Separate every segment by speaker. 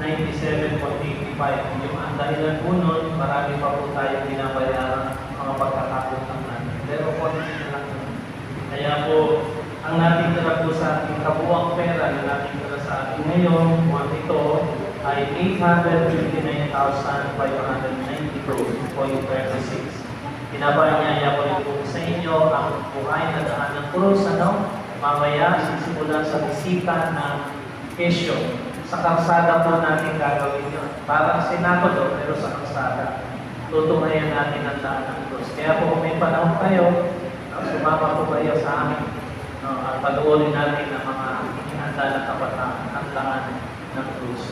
Speaker 1: 97.85. Yung ang dahilan po nun, marami pa po tayong binabayaran mga pagkakakutang natin. Pero konti na lang yun. Kaya po, ang natitira po sa ating kabuang pera na natitira sa ating ngayon, buwan ito, ay 859,592.36. Pinapanyaya ko rin po sa inyo ang buhay na daan ng krus, mamaya sisimula sa bisita ng kesyo. Sa kalsada po natin gagawin yun. Parang senado pero sa kalsada. Tutunayan natin ang daan ng krus. Kaya po kung may panahon kayo, sumama po kayo sa amin at panuorin natin ang mga inihanda na kabataan ang daan ng krus.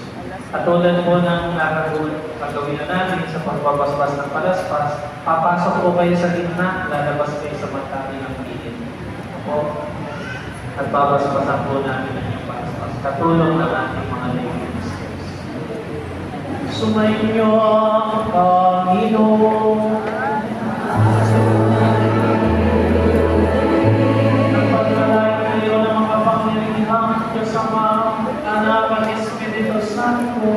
Speaker 1: Katulad po ng gagawin na natin sa pagbabasbas ng palaspas, papasok po kayo sa gitna, lalabas kayo sa magkari ng gilid. Opo? At babasbasan po natin ang yung palaspas. Katulong ng ating mga ladies. Sumainyo ang Panginoon. Nagpaglalay kayo ng mga pangyarihang Diyos Ama, Anak at Espiritu Santo.